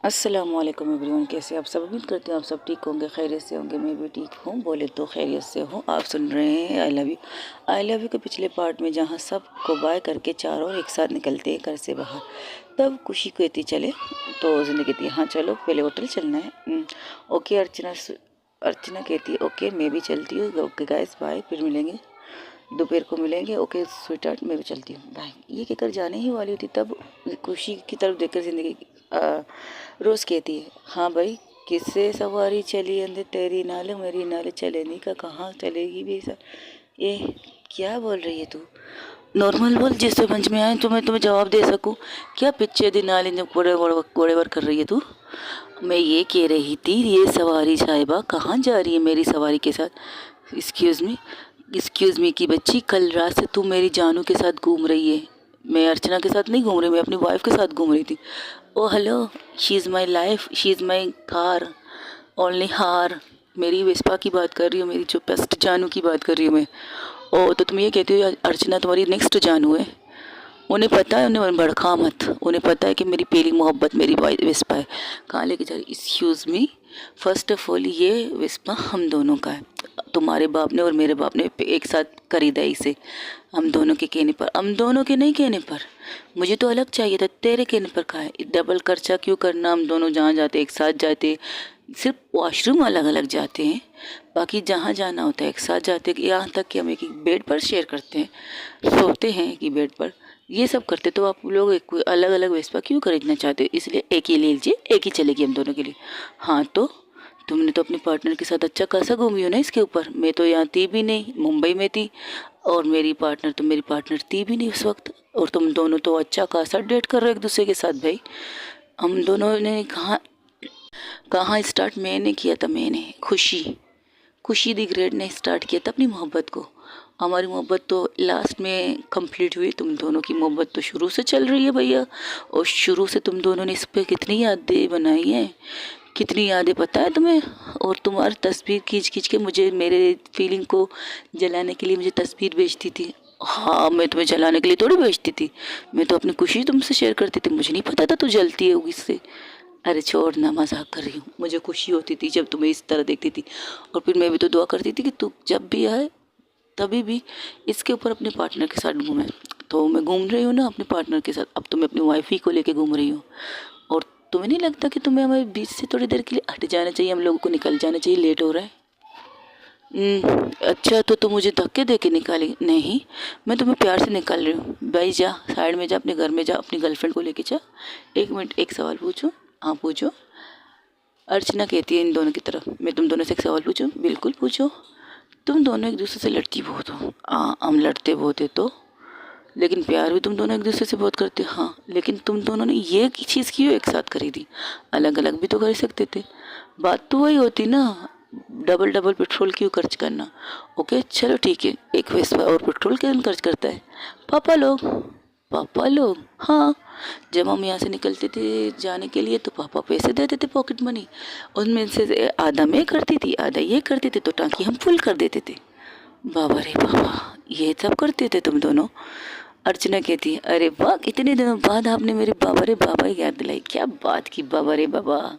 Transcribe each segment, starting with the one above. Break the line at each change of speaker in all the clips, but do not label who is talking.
अस्सलामुअलैकुम एवरीवन, कैसे आप सब। उम्मीद करते हैं आप सब ठीक होंगे, खैरियत से होंगे। मैं भी ठीक हूँ, बोले तो खैरियत से हूँ। आप सुन रहे हैं I love you. I love you के पिछले पार्ट में जहाँ सबको बाय करके चारों एक साथ निकलते हैं घर से बाहर, तब खुशी कहती चले तो जिंदगी कहती है हाँ चलो पहले होटल चलना है। ओके अर्चना कहती है ओके मैं भी चलती हूँ। ओके गाइस बाय, फिर मिलेंगे, दोपहर को मिलेंगे। ओके स्वीट हार्ट मैं भी चलती हूँ बाय। ये कहकर जाने ही वाली होती तब खुशी की तरफ देखकर जिंदगी रोज़ कहती है हाँ भाई किससे सवारी चली अंदर तेरी नाल मेरी नाल चलेनी का कहाँ चलेगी भी सर। ये क्या बोल रही है तू, नॉर्मल बोल जिससे समझ में आए तो मैं तुम्हें जवाब दे सकूं। क्या पिक्चर दी नाल गोड़ेवर कर रही है तू। मैं ये कह रही थी ये सवारी साहिबा कहाँ जा रही है मेरी सवारी के साथ। एक्सक्यूज़ मी की बच्ची, कल रात से तू मेरी जानू के साथ घूम रही है। मैं अर्चना के साथ नहीं घूम रही, मैं अपनी वाइफ के साथ घूम रही थी। Oh hello, she is my life, she is my car, only her. मेरी वेस्पा की बात कर रही हूँ, मेरी जो बेस्ट जानू की बात कर रही हूँ मैं। ओ तो तुम ये कहती हो अर्चना तुम्हारी नेक्स्ट जानू है। उन्हें पता है, उन्हें भड़का मत, उन्हें पता है कि मेरी पहली मोहब्बत मेरी वेस्पा है। कहाँ लेके जा रही। Excuse me, first of all ये वेस्पा हम दोनों का है। तुम्हारे बाप ने और मेरे बाप ने एक साथ खरीदा इसे, हम दोनों के कहने पर। हम दोनों के नहीं कहने पर, मुझे तो अलग चाहिए था, तेरे कहने पर कहा है। डबल खर्चा क्यों करना, हम दोनों जहाँ जाते एक साथ जाते, सिर्फ वॉशरूम अलग अलग जाते हैं, बाकी जहाँ जाना होता है एक साथ जाते हैं। यहाँ तक कि हम एक बेड पर शेयर करते हैं, सोते हैं कि बेड पर, ये सब करते। तो आप लोग एक अलग अलग वेस्पा क्यों खरीदना चाहते हो, इसलिए एक ही ले लीजिए, एक ही चलेगी हम दोनों के लिए। हाँ तो तुमने तो अपने पार्टनर के साथ अच्छा खासा घूमी हो ना इसके ऊपर। मैं तो यहाँ थी भी नहीं, मुंबई में थी, और मेरी पार्टनर थी भी नहीं उस वक्त। और तुम दोनों तो अच्छा खासा डेट कर रहे हो एक दूसरे के साथ भाई। हम दोनों ने कहाँ कहाँ स्टार्ट मैंने किया था, मैंने खुशी दी ग्रेड ने स्टार्ट किया था अपनी मोहब्बत को। हमारी मोहब्बत तो लास्ट में कंप्लीट हुई, तुम दोनों की मोहब्बत तो शुरू से चल रही है भैया। और शुरू से तुम दोनों ने इस पर कितनी यादें बनाई हैं, कितनी यादें पता है तुम्हें। और तुम्हारी तस्वीर खींच खींच के मुझे, मेरे फीलिंग को जलाने के लिए मुझे तस्वीर भेजती थी। हाँ मैं तुम्हें जलाने के लिए थोड़ी भेजती थी, मैं तो अपनी खुशी तुमसे शेयर करती थी। मुझे नहीं पता था तू जलती है इससे। अरे छोड़ ना, मजाक कर रही हूँ। मुझे खुशी होती थी जब तुम्हें इस तरह देखती थी, और फिर मैं भी तो दुआ करती थी कि तू जब भी आए तभी भी इसके ऊपर अपने पार्टनर के साथ घूमे। तो मैं घूम रही हूँ ना अपने पार्टनर के साथ, अब तो मैं अपनी वाइफ ही को लेके घूम रही हूँ। और तुम्हें नहीं लगता कि तुम्हें हमारे बीच से थोड़ी देर के लिए हट जाना चाहिए, हम लोगों को निकल जाना चाहिए, लेट हो रहा है। अच्छा तो तुम मुझे धक्के दे के निकाली नहीं, मैं तुम्हें प्यार से निकाल रही हूँ। भाई जा साइड में जा, अपने घर में जा, अपनी गर्लफ्रेंड को लेके जा। एक मिनट, एक सवाल पूछूं। हाँ पूछो। अर्चना कहती है इन दोनों की तरफ, मैं तुम दोनों से एक सवाल पूछूं। बिल्कुल पूछो। तुम दोनों एक दूसरे से लड़ती बहुत हो। हाँ हम लड़ते बहुत है तो, लेकिन प्यार भी तुम दोनों एक दूसरे से बहुत करते हो। हाँ लेकिन तुम दोनों ने ये चीज़ क्यों एक साथ खरीदी, अलग अलग भी तो कर सकते थे। बात तो वही होती ना, डबल डबल पेट्रोल क्यों खर्च करना। ओके चलो ठीक है, एक वेस्पा और पेट्रोल क्यों खर्च करता है, पापा लोग। पापा लोग हाँ, जब हम यहाँ से निकलते थे जाने के लिए तो पापा पैसे देते थे पॉकेट मनी, उनमें से आधा मैं करती थी आधा ये करते थे, तो टांकी हम फुल कर देते थे। बाबा रे बाबा, ये सब करते थे तुम दोनों। अर्चना कहती है अरे वाह, इतने दिनों बाद आपने मेरे बाबा रे बाबा की याद दिलाई, क्या बात की बाबा रे बाबा।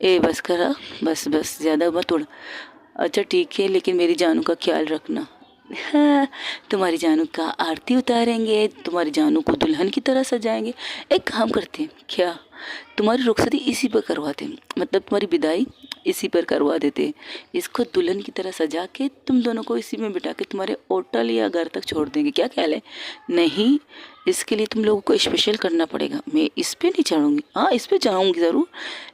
ए बस करा, बस बस ज़्यादा मत उड़। अच्छा ठीक है, लेकिन मेरी जानू का ख्याल रखना। हाँ, तुम्हारी जानू का आरती उतारेंगे, तुम्हारी जानू को दुल्हन की तरह सजाएंगे। एक काम करते हैं क्या, तुम्हारी रुखसती इसी पर करवाते हैं, मतलब तुम्हारी विदाई इसी पर करवा देते हैं। इसको दुल्हन की तरह सजा के तुम दोनों को इसी में बिठा के तुम्हारे होटल या घर तक छोड़ देंगे, क्या ख्याल है। नहीं, इसके लिए तुम लोगों को स्पेशल करना पड़ेगा। मैं इस पे नहीं चढ़ूँगी, हाँ इस पे जाऊँगी ज़रूर,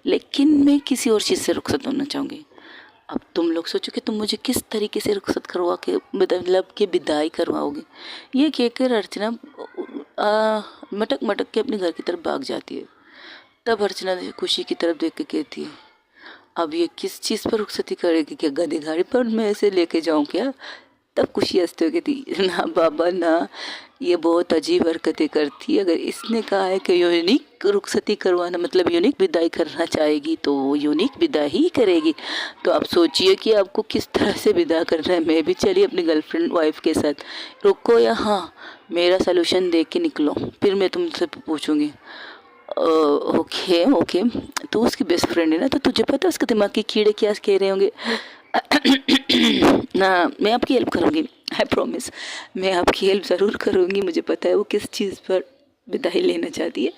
लेकिन मैं किसी और चीज़ से रुखसत होना चाहूँगी। अब तुम लोग सोचो कि तुम मुझे किस तरीके से रुखसत करवा के, मतलब कि विदाई करवाओगे। ये कहकर अर्चना मटक मटक के अपने घर की तरफ भाग जाती है। तब अर्चना खुशी की तरफ देख के कहती है अब ये किस चीज़ पर रुखसती करेगी, क्या गधे गाड़ी पर मैं ऐसे लेके जाऊँ क्या। तब खुशी हंसते हुए कहती ना बाबा ना, ये बहुत अजीब हरकतें करती है। अगर इसने कहा है कि यूनिक रुखसती करवाना मतलब यूनिक विदाई करना चाहेगी तो वो यूनिक विदाई ही करेगी। तो आप सोचिए कि आपको किस तरह से विदा करना है। मैं भी चली अपनी गर्लफ्रेंड वाइफ के साथ, रुको या हाँ मेरा सलूशन देख के निकलो, फिर मैं तुमसे पूछूंगी। ओके ओके, तो उसकी बेस्ट फ्रेंड है ना, तो तुझे पता है उसके दिमाग के कीड़े क्या कह रहे होंगे। ना, मैं आपकी हेल्प करूँगी, आई प्रॉमिस, मैं आपकी हेल्प ज़रूर करूँगी। मुझे पता है वो किस चीज़ पर विदाई लेना चाहती है।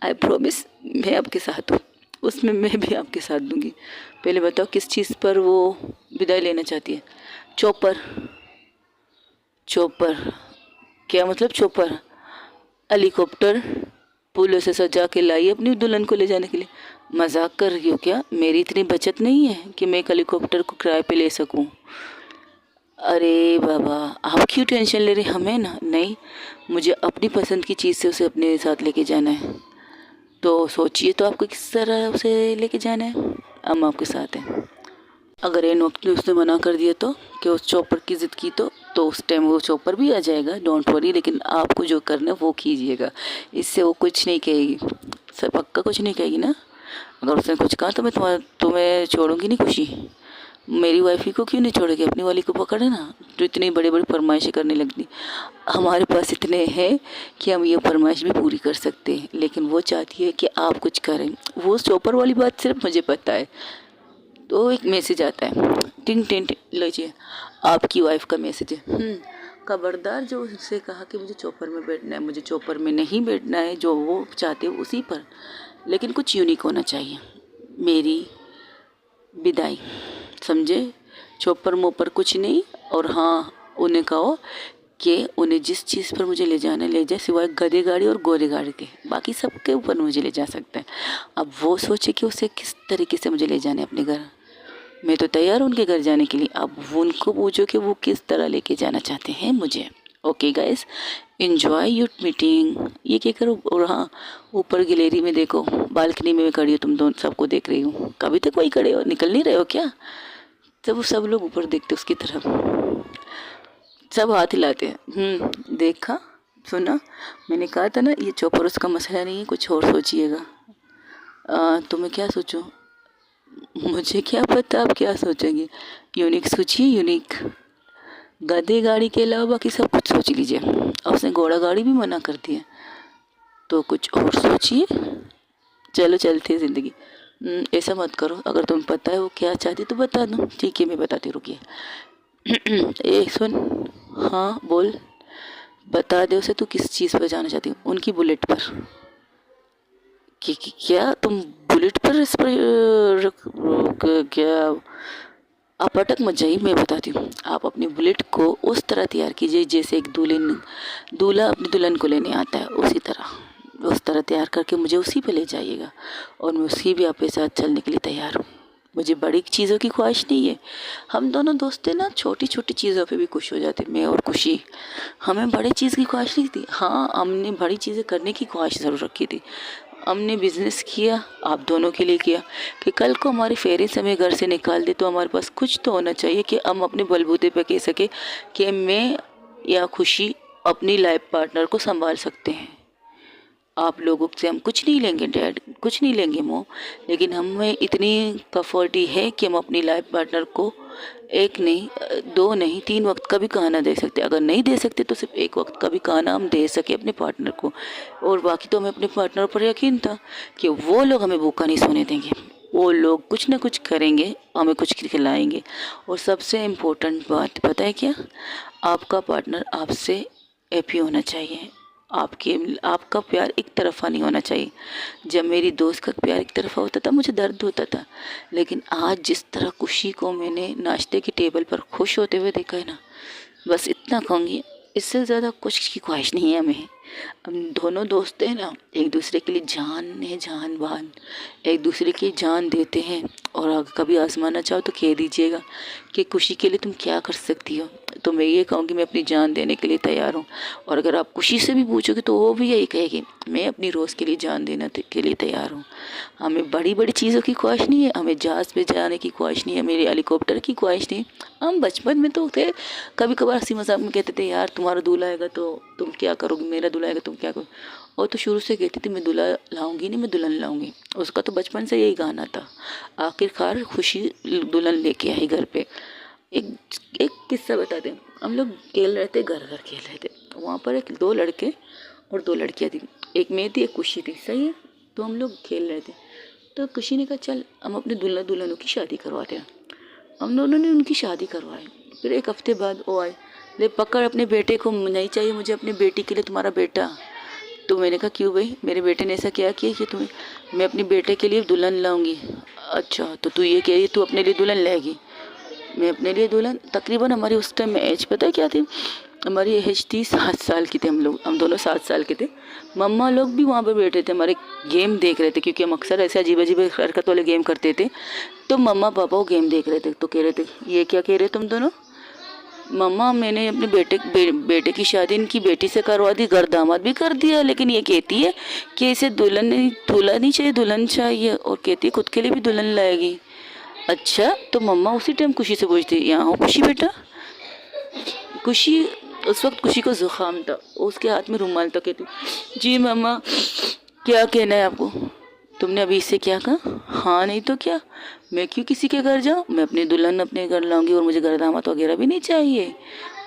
आई प्रॉमिस, मैं आपके साथ हूँ, उसमें मैं भी आपके साथ दूँगी। पहले बताओ किस चीज़ पर वो विदाई लेना चाहती है। चॉपर। चॉपर क्या मतलब? चॉपर हेलीकॉप्टर फूलों से सजा के लाई अपनी दुल्हन को ले जाने के लिए। मजाक कर रही हो क्या? मेरी इतनी बचत नहीं है कि मैं एक हेलीकॉप्टर को किराए पे ले सकूं। अरे बाबा, आप क्यों टेंशन ले रहे? हमें ना, नहीं, मुझे अपनी पसंद की चीज़ से उसे अपने साथ लेके जाना है। तो सोचिए तो आपको किस तरह उसे लेके जाना है। हम आपके साथ हैं। अगर एन वक्त में उसने मना कर दिया तो, कि उस चॉपर की ज़िद की तो उस टाइम वो चॉपर भी आ जाएगा, डोंट वरी। लेकिन आपको जो करना है वो कीजिएगा, इससे वो कुछ नहीं कहेगी, सर पक्का कुछ नहीं कहेगी ना। अगर उसने कुछ कहा तो मैं तुम्हें छोड़ूंगी नहीं खुशी। मेरी वाइफी को क्यों नहीं छोड़ेगी, अपनी वाली को पकड़े ना, जो इतनी बड़ी बड़ी फरमाइशें करने लगती। हमारे पास इतने हैं कि हम ये फरमाइश भी पूरी कर सकते हैं, लेकिन वो चाहती है कि आप कुछ करें। वो चॉपर वाली बात सिर्फ मुझे पता है। तो एक मैसेज आता है, टिंग टिंग टिंग, लीजिए आपकी वाइफ का मैसेज है। खबरदार जो उससे कहा कि मुझे चॉपर में बैठना है, मुझे चॉपर में नहीं बैठना है, जो वो चाहते हो उसी पर, लेकिन कुछ यूनिक होना चाहिए। मेरी विदाई, समझे? चॉपर मोपर कुछ नहीं। और हाँ, उन्हें कहो कि उन्हें जिस चीज़ पर मुझे ले जाना है ले जाए, सिवाय गधे गाड़ी और गोरे गाड़ी के, बाकी सबके ऊपर मुझे ले जा सकते हैं। अब वो सोचे कि उसे किस तरीके से मुझे ले जाना है अपने घर। मैं तो तैयार हूँ उनके घर जाने के लिए। अब वो उनको पूछो कि वो किस तरह लेके जाना चाहते हैं मुझे। Okay guys, enjoy your meeting. ये क्या करो। और हाँ, ऊपर गैलरी में देखो, बालकनी में मैं खड़ी हूँ, तुम दोनों सबको देख रही हूँ। कभी तक वही खड़े हो, निकल नहीं रहे हो क्या? सब लोग ऊपर देखते उसकी तरफ, सब हाथ हिलाते हैं। देखा, सुना, मैंने कहा था ना, ये चौपर उसका मसला नहीं है, कुछ और सोचिएगा। तुम्हें क्या सोचो, मुझे क्या पता आप क्या सोचेंगे। यूनिक सोचिए, यूनिक। गधे गाड़ी के अलावा बाकी सब कुछ सोच लीजिए। और उसने घोड़ा गाड़ी भी मना कर दिया, तो कुछ और सोचिए। चलो चलती है ज़िंदगी। ऐसा मत करो, अगर तुम्हें पता है वो क्या चाहती तो बता दो। ठीक है, मैं बताती, रुकिए। ए सुन, हाँ बोल, बता दे उसे तू किस चीज़ पर जाना चाहती हूँ। उनकी बुलेट पर। क्या तुम बुलेट पर क्या? आप अटक मत जाइए, मैं बताती हूँ। आप अपनी बुलेट को उस तरह तैयार कीजिए जैसे एक दूल्हा अपनी दुल्हन को लेने आता है, उसी तरह, उस तरह तैयार करके मुझे उसी पे ले जाइएगा। और मैं उसी भी आपके साथ चलने के लिए तैयार हूँ। मुझे बड़ी चीज़ों की ख्वाहिश नहीं है। हम दोनों दोस्त थे ना, छोटी छोटी चीज़ों पे भी खुश हो जाते, मैं और खुशी। हमें बड़ी चीज़ की ख्वाहिश नहीं थी। हाँ, हमने बड़ी चीज़ें करने की ख्वाहिश ज़रूर रखी थी। हमने बिजनेस किया, आप दोनों के लिए किया, कि कल को हमारे फेरे से हमें घर से निकाल दे तो हमारे पास कुछ तो होना चाहिए कि हम अपने बलबूते पे कह सके कि मैं या खुशी अपनी लाइफ पार्टनर को संभाल सकते हैं। आप लोगों से हम कुछ नहीं लेंगे डैड, कुछ नहीं लेंगे मोम, लेकिन हमें इतनी कफर्टी है कि हम अपनी लाइफ पार्टनर को एक नहीं, दो नहीं, 3 वक्त का भी खाना दे सकते। अगर नहीं दे सकते तो सिर्फ एक वक्त का भी खाना हम दे सके अपने पार्टनर को। और बाकी तो हमें अपने पार्टनर पर यकीन था कि वो लोग हमें भूखा नहीं सोने देंगे। वो लोग कुछ ना कुछ करेंगे, हमें कुछ खिलाएंगे। और सबसे इम्पोर्टेंट बात पता है क्या? आपका पार्टनर आपसे हैप्पी होना चाहिए। आपका प्यार एक तरफा नहीं होना चाहिए। जब मेरी दोस्त का प्यार एक तरफा होता था मुझे दर्द होता था, लेकिन आज जिस तरह खुशी को मैंने नाश्ते की टेबल पर खुश होते हुए देखा है ना, बस इतना कहूँगी, इससे ज़्यादा कुछ की ख्वाहिश नहीं है हमें। हम दोनों दोस्त हैं ना, एक दूसरे के लिए जान है, जान बान, एक दूसरे की जान देते हैं। और अगर कभी आजमाना चाहो तो कह दीजिएगा कि खुशी के लिए तुम क्या कर सकती हो। तो मैं ये कहूँगी मैं अपनी जान देने के लिए तैयार हूँ। और अगर आप खुशी से भी पूछोगे तो वो भी यही कहेगी, मैं अपनी रोज़ के लिए जान देने के लिए तैयार हूँ। हमें बड़ी बड़ी चीज़ों की ख्वाहिश नहीं है, हमें जहाज़ पे जाने की ख्वाहिश नहीं है, मेरी हेलीकॉप्टर की ख्वाहिश नहीं। हम बचपन में तो थे, कभी कभार हंसी मजाक में कहते थे, यार तुम्हारा दूल्हा आएगा तो तुम क्या करोगे, मेरा दूल्हा आएगा तुम क्या करोगे। और तो शुरू से कहती थी मैं दूल्हा लाऊंगी नहीं, मैं दुल्हन लाऊंगी। उसका तो बचपन से यही गाना था। आखिरकार खुशी दुल्हन लेके आई घर पे। एक एक किस्सा बताते हैं। हम लोग खेल रहे थे, घर घर खेल रहे थे। वहाँ पर एक 2 लड़के और 2 लड़कियाँ थी। एक मैं थी, एक खुशी थी, सही है। तो हम लोग खेल रहे थे, तो खुशी ने कहा चल हम अपने दुल्हा दुल्हनों की शादी करवाते हैं। हम दोनों ने उनकी शादी करवाई। फिर एक हफ्ते बाद वो आए, ले पकड़ अपने बेटे को, नहीं चाहिए मुझे अपने बेटी के लिए तुम्हारा बेटा। तो मैंने कहा क्यों भाई, मेरे बेटे ने ऐसा क्या किया कि तुम्हें, मैं अपने बेटे के लिए दुल्हन लाऊंगी। अच्छा तो तू ये कह रही तू अपने लिए दुल्हन लाएगी? मैं अपने लिए दुल्हन, तकरीबन हमारी उस टाइम में एज पता है क्या थी, हमारी एज थी 7 साल की थे। हम दोनों 7 साल के थे। मम्मा लोग भी वहाँ पर बैठे थे, हमारे गेम देख रहे थे, क्योंकि हम अक्सर ऐसे अजीब अजीब हरकत वाले गेम करते थे। तो मम्मा पापा वो गेम देख रहे थे, तो कह रहे थे ये क्या कह रहे तुम दोनों? मम्मा मैंने अपने बेटे की शादी इनकी बेटी से करवा दी, घर दामाद भी कर दिया, लेकिन ये कहती है कि इसे दूल्हा नहीं चाहिए, दुल्हन चाहिए, और कहती है खुद के लिए भी दुल्हन लाएगी। अच्छा तो मम्मा उसी टाइम खुशी से पूछती, यहाँ हो खुशी बेटा? खुशी, उस वक्त खुशी को ज़ुकाम था, उसके हाथ में रुमाल था। कहती जी मम्मा क्या कहना है आपको? तुमने अभी इससे क्या कहा? हाँ नहीं तो क्या, मैं क्यों किसी के घर जाऊँ, मैं अपनी दुल्हन अपने घर लाऊंगी, और मुझे घर दामाद वगैरह भी नहीं चाहिए।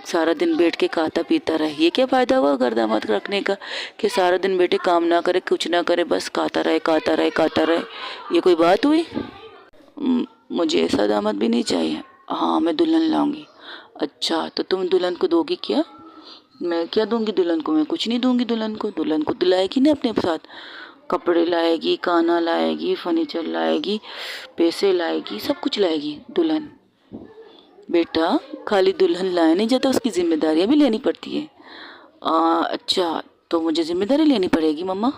सारा दिन बैठ के खाता पीता रहे, ये क्या फ़ायदा हुआ घर दामाद रखने का, कि सारा दिन बैठे काम ना करे कुछ ना करे, बस खाता रहे खाता रहे खाता रहे, ये कोई बात हुई? मुझे ऐसा दामाद भी नहीं चाहिए। हाँ मैं दुल्हन लाऊंगी। अच्छा तो तुम दुल्हन को दोगी क्या? मैं क्या दूंगी दुल्हन को, मैं कुछ नहीं दूंगी दुल्हन को। दुल्हन को दिलाएगी ना अपने साथ, कपड़े लाएगी, खाना लाएगी, फर्नीचर लाएगी, पैसे लाएगी, सब कुछ लाएगी दुल्हन। बेटा खाली दुल्हन लाया नहीं जाता, उसकी जिम्मेदारियां भी लेनी पड़ती है। अच्छा तो मुझे जिम्मेदारी लेनी पड़ेगी मम्मा?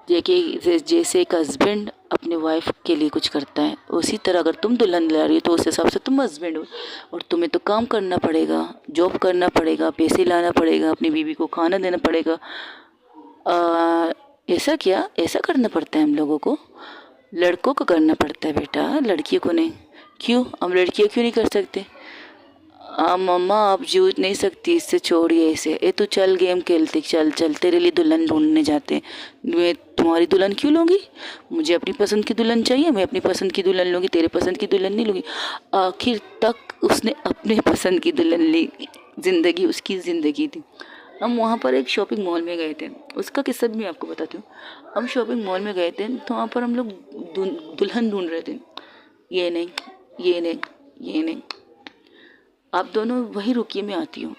देखिए जैसे एक हस्बैंड अपने वाइफ के लिए कुछ करता है, उसी तरह अगर तुम दुल्हन ला रही हो तो उस हिसाब से तुम हस्बैंड हो, और तुम्हें तो काम करना पड़ेगा, जॉब करना पड़ेगा, पैसे लाना पड़ेगा, अपनी बीवी को खाना देना पड़ेगा। ऐसा क्या, ऐसा करना पड़ता है हम लोगों को? लड़कों को करना पड़ता है बेटा, लड़कियों को नहीं। क्यों, हम लड़कियाँ क्यों नहीं कर सकते? मम्मा आप जूझ नहीं सकती, इससे छोड़िए इसे। तू चल गेम खेलते, चल चल तेरे लिए दुल्हन ढूंढने जाते हैं। मैं तुम्हारी दुल्हन क्यों लूँगी? मुझे अपनी पसंद की दुल्हन चाहिए, मैं अपनी पसंद की दुल्हन लूँगी, तेरे पसंद की दुल्हन नहीं लूँगी। आखिर तक उसने अपने पसंद की दुल्हन ली, ज़िंदगी उसकी ज़िंदगी थी। हम वहाँ पर एक शॉपिंग मॉल में गए थे, उसका किस्सा भी मैं आपको बताती हूँ। हम शॉपिंग मॉल में गए थे, तो वहाँ पर हम लोग दुल्हन ढूंढ रहे थे। ये नहीं, ये नहीं, ये नहीं, आप दोनों वहीं रुकिए, मैं आती हूँ,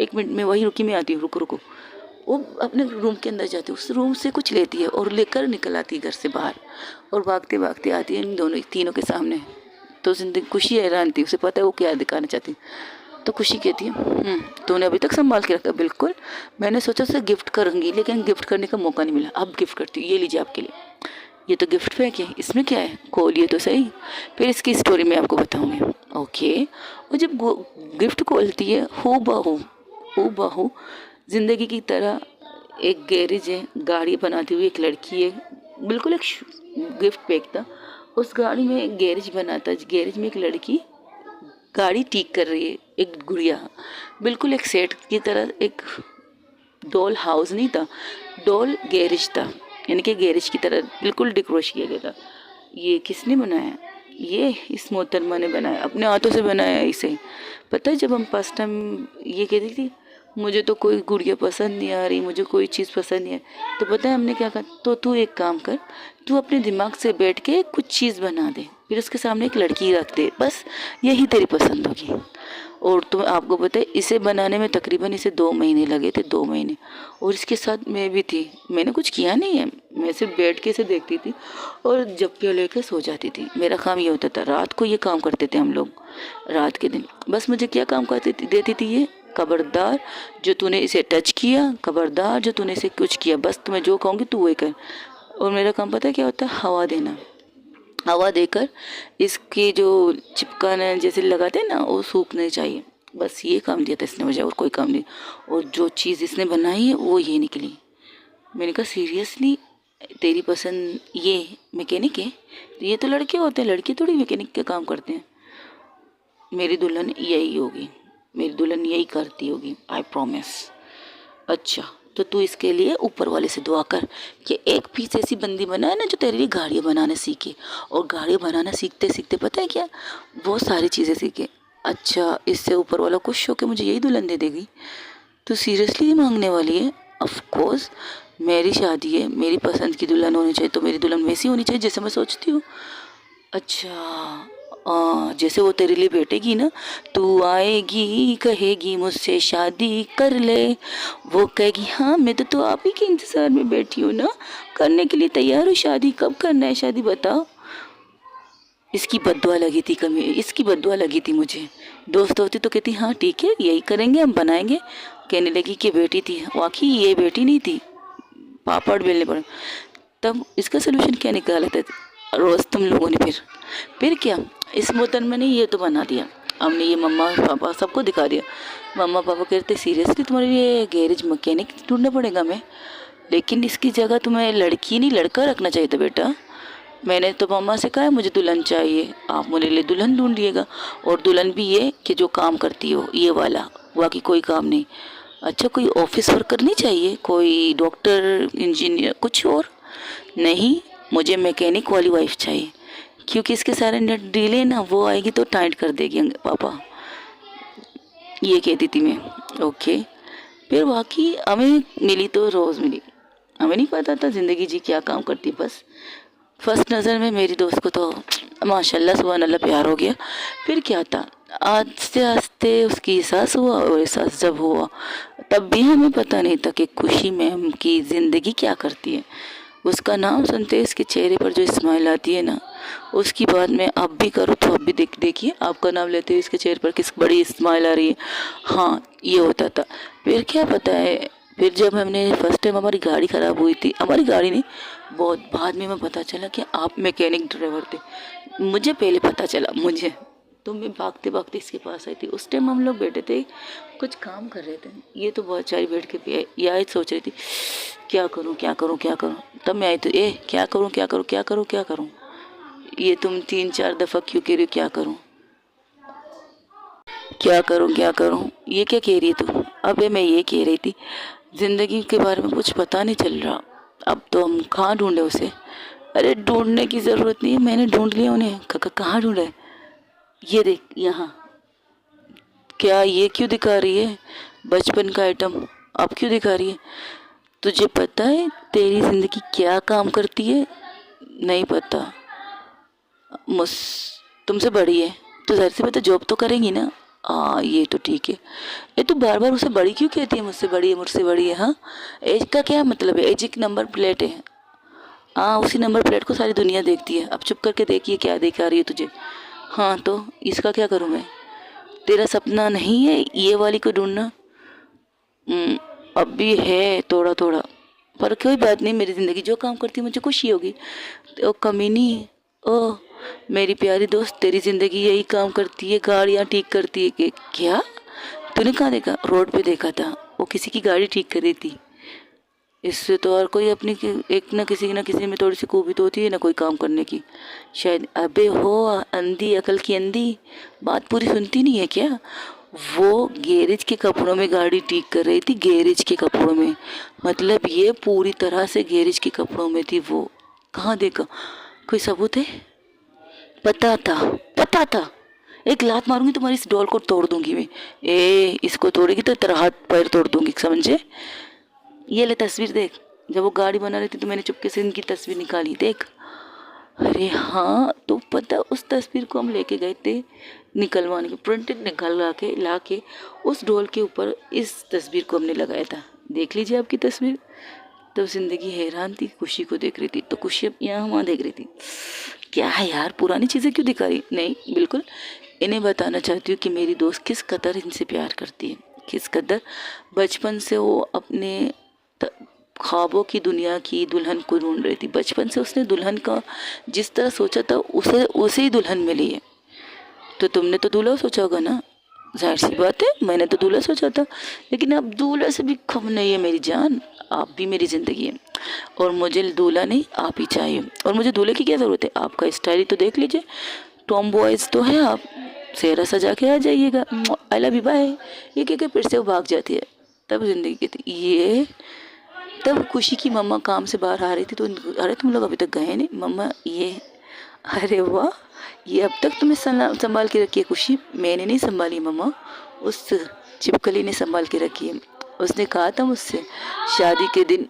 1 मिनट में वहीं रुकी, मैं आती हूँ, रुको रुको। वो अपने रूम के अंदर जाती है, उस रूम से कुछ लेती है और लेकर निकल आती है घर से बाहर, और भागते भागते आती है इन दोनों तीनों के सामने। तो जिंदगी खुशी हैरान थी, उसे पता है वो क्या दिखाना चाहती। तो खुशी कहती है तूने अभी तक संभाल के रखा? बिल्कुल, मैंने सोचा उसे गिफ्ट करूँगी, लेकिन गिफ्ट करने का मौका नहीं मिला, अब गिफ्ट करती हूँ, ये लीजिए आपके लिए। ये तो गिफ्ट पैक है, इसमें क्या है, खोलिए तो सही, फिर इसकी स्टोरी मैं आपको बताऊंगी। ओके, वो जब गिफ्ट खोलती है, हो बहू ज़िंदगी की तरह एक गैरेज है, गाड़ी बनाती हुई एक लड़की है, बिल्कुल एक गिफ्ट पैक था। उस गाड़ी में एक गैरेज बनाता, गैरेज में एक लड़की गाड़ी ठीक कर रही है, एक गुड़िया, बिल्कुल एक सेट की तरह, एक डॉल हाउस नहीं था, डॉल गैरेज था, यानी कि गैरेज की तरह बिल्कुल डेकोरेट किया गया था। ये किसने बनाया? ये इस मोहतरमा ने बनाया, अपने हाथों से बनाया इसे। पता है जब हम फर्स्ट टाइम ये कहती थी मुझे तो कोई गुड़िया पसंद नहीं आ रही, मुझे कोई चीज़ पसंद नहीं है, तो पता है हमने क्या कहा, तो तू एक काम कर, तू अपने दिमाग से बैठ के कुछ चीज़ बना दे, फिर उसके सामने एक लड़की रख दे, बस यही तेरी पसंद होगी। और तो आपको पता है इसे बनाने में तकरीबन इसे 2 महीने लगे थे, 2 महीने। और इसके साथ मैं भी थी, मैंने कुछ किया नहीं है, मैं सिर्फ बैठ के इसे देखती थी और झपकियाँ लेकर सो जाती थी। मेरा काम ये होता था, रात को ये काम करते थे हम लोग, रात के दिन बस मुझे क्या काम करती देती थी ये, खबरदार जो तूने इसे टच किया, खबरदार जो तूने इसे कुछ किया, बस तुम्हें जो कहूँगी तू वही कर। और मेरा काम पता है क्या होता है, हवा देना, हवा देकर इसकी जो चिपकाना जैसे लगाते हैं ना, वो सूखने चाहिए, बस ये काम दिया था इसने मुझे, और कोई काम नहीं। और जो चीज़ इसने बनाई है वो ये निकली। मैंने कहा सीरियसली तेरी पसंद ये मैकेनिक है? ये तो लड़के होते हैं, लड़के थोड़ी मैकेनिक के काम करते हैं। मेरी दुल्हन यही होगी, मेरी दुल्हन यही करती होगी, आई प्रॉमिस। अच्छा तो तू इसके लिए ऊपर वाले से दुआ कर कि एक पीस ऐसी बंदी बनाए ना जो तेरे लिए गाड़ियाँ बनाना सीखे, और गाड़ियाँ बनाना सीखते सीखते पता है क्या, बहुत सारी चीज़ें सीखे। अच्छा इससे ऊपर वाला खुश हो के मुझे यही दुल्हन दे देगी? तू सीरियसली मांगने वाली है? ऑफ कोर्स मेरी शादी है, मेरी पसंद की दुल्हन होनी चाहिए, तो मेरी दुल्हन वैसी होनी चाहिए जैसे मैं सोचती हूँ। अच्छा, जैसे वो तेरे लिए बैठेगी ना, तू आएगी कहेगी मुझसे शादी कर ले, वो कहेगी हाँ मैं तो आप ही के इंतज़ार में बैठी हूँ ना, करने के लिए तैयार हूँ शादी, कब करना है शादी बताओ। इसकी बद्दुआ लगी थी, कभी इसकी बद्दुआ लगी थी मुझे। दोस्त होती तो कहती हाँ ठीक है यही करेंगे हम, बनाएंगे। कहने लगी कि बेटी थी, वाकई ये बेटी नहीं थी, पापड़ बेलने पड़े। तब इसका सोल्यूशन क्या निकाला था रोज़ तुम लोगों ने? फिर क्या, इस मोहतरमा ने ये तो बना दिया, हमने ये मम्मा पापा सबको दिखा दिया। मम्मा पापा कहते सीरियसली तुम्हारे लिए गैरेज मैकेनिक ढूंढना पड़ेगा मैं, लेकिन इसकी जगह तुम्हें लड़की नहीं लड़का रखना चाहिए था बेटा। मैंने तो मम्मा से कहा है मुझे दुल्हन चाहिए, आप मेरे लिए दुल्हन ढूंढिएगा, और दुल्हन भी ये कि जो काम करती हो ये वाला, बाकी कोई काम नहीं। अच्छा, कोई ऑफिस वर्कर नहीं चाहिए, कोई डॉक्टर इंजीनियर कुछ और नहीं, मुझे मैकेनिक वाली वाइफ चाहिए, क्योंकि इसके सारे नट ढीले ना, वो आएगी तो टाइट कर देगी पापा, ये कहती थी मैं। ओके, फिर बाकी हमें मिली तो रोज़ मिली, हमें नहीं पता था ज़िंदगी जी क्या काम करती। बस फर्स्ट नज़र में मेरी दोस्त को तो माशाल्लाह सुभान अल्लाह प्यार हो गया। फिर क्या था, आस्ते आस्ते उसकी एहसास हुआ, और एहसास जब हुआ तब भी हमें पता नहीं था कि खुशी मैम की ज़िंदगी क्या करती है। उसका नाम सुनते ही उसके चेहरे पर जो स्माइल आती है ना, उसकी बात मैं अब भी करूँ तो अब भी देखिए आपका नाम लेते हुए इसके चेहरे पर किस बड़ी स्माइल आ रही है। हाँ, ये होता था। फिर क्या पता है, फिर जब हमने फर्स्ट टाइम हमारी गाड़ी ख़राब हुई थी, हमारी गाड़ी नहीं, बहुत बाद में पता चला कि आप मैकेनिक ड्राइवर थे। मुझे पहले पता चला, मुझे तो मैं भागते भागते इसके पास आई थी। उस टाइम हम लोग बैठे थे, कुछ काम कर रहे थे, ये तो बहुत सारी बैठ के यही सोच रही थी क्या करूं क्या करूं क्या करूं। तब मैं आई तो क्या करूं क्या करूं क्या करूं क्या करूं, ये तुम 3-4 दफ़ा क्यों कह रही हो क्या करूं क्या करूं क्या करूं, ये क्या कह रही है तू? अबे मैं ये कह रही थी ज़िंदगी के बारे में कुछ पता नहीं चल रहा, अब तो हम कहाँ ढूंढे उसे। अरे ढूंढने की ज़रूरत नहीं है, मैंने ढूंढ लिया उन्हें। कहाँ ढूंढा है? ये देख यहाँ। क्या ये क्यों दिखा रही है बचपन का आइटम, अब क्यों दिखा रही है? तुझे पता है तेरी ज़िंदगी क्या काम करती है? नहीं पता? मुझ तुमसे बड़ी है तो जाहिर सी बात है जॉब तो करेंगी ना। ये तो ठीक है। ये तो बार बार उसे बड़ी क्यों कहती है? मुझसे बड़ी है मुझसे बड़ी है। हाँ, एज का क्या मतलब है? एज एक नंबर प्लेट है। हाँ, उसी नंबर प्लेट को सारी दुनिया देखती है। अब चुप करके देखिए क्या दिखा रही है तुझे। हाँ, तो इसका क्या करूँ मैं? तेरा सपना नहीं है ये वाली को ढूंढना? अब भी है थोड़ा थोड़ा, पर कोई बात नहीं, मेरी ज़िंदगी जो काम करती है मुझे खुशी होगी। तो कमीनी, ओ मेरी प्यारी दोस्त, तेरी ज़िंदगी यही काम करती है, गाड़ियाँ ठीक करती है कि क्या? तूने कहाँ देखा? रोड पे देखा था, वो किसी की गाड़ी ठीक कर रही थी। इससे तो और कोई अपनी एक ना किसी में थोड़ी सी खूबी तो होती है ना कोई काम करने की शायद। अबे हो अंधी, अकल की अंधी, बात पूरी सुनती नहीं है क्या? वो गैरेज के कपड़ों में गाड़ी ठीक कर रही थी, गैरेज के कपड़ों में, मतलब ये पूरी तरह से गैरेज के कपड़ों में थी वो। कहाँ देखा? कोई सबूत है? पता था, पता था। एक लात मारूंगी तुम्हारी इस डॉल को तोड़ दूंगी मैं। इसको तोड़ेगी तो तेरा हाथ पैर तोड़ दूंगी, समझे? ये ले तस्वीर देख, जब वो गाड़ी बना रही थी तो मैंने चुपके से इनकी तस्वीर निकाली, देख। अरे हाँ, तो पता उस तस्वीर को हम लेके गए थे निकलवाने के, प्रिंटेड निकलवा के ला के उस डोल के ऊपर इस तस्वीर को हमने लगाया था। देख लीजिए आपकी तस्वीर। तो ज़िंदगी हैरान थी, खुशी को देख रही थी, तो खुशी अब यहाँ वहाँ देख रही थी। क्या है यार, पुरानी चीज़ें क्यों दिखा रही? नहीं, बिल्कुल इन्हें बताना चाहती हूँ कि मेरी दोस्त किस कदर इनसे प्यार करती है, किस कदर बचपन से वो अपने ख्वाबों की दुनिया की दुल्हन को ढूंढ रही थी। बचपन से उसने दुल्हन का जिस तरह सोचा था उसे ही दुल्हन मिली है। तो तुमने तो दूल्हा सोचा होगा ना, जाहिर सी बात है मैंने तो दूल्हा सोचा था, लेकिन अब दूल्हा से भी कम नहीं है मेरी जान, आप भी मेरी ज़िंदगी है। और मुझे दूल्हा नहीं आप ही चाहिए। और मुझे दूल्हे की क्या ज़रूरत है, आपका स्टाइल ही तो देख लीजिए, टॉम बॉयज़ तो है आप, सेहरा सजा के आ जाइएगा, आई लव यू बाय, ये कह के फिर से वो भाग जाती है। तब ज़िंदगी की थी ये। तब खुशी की मम्मा काम से बाहर आ रही थी तो अरे तुम लोग अभी तक गए नहीं मम्मा, ये अरे वाह, ये अब तक तुम्हें संभाल के रखी है खुशी? मैंने नहीं संभाली मम्मा, उस छिपकली ने संभाल के रखी है। उसने कहा था मुझसे शादी के दिन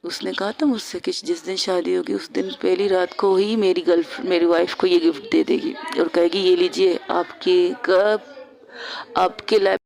उसने कहा था मुझसे कि जिस दिन शादी होगी उस दिन पहली रात को ही मेरी वाइफ को ये गिफ्ट दे देगी और कहेगी ये लीजिए आपकी कब आपके लाइफ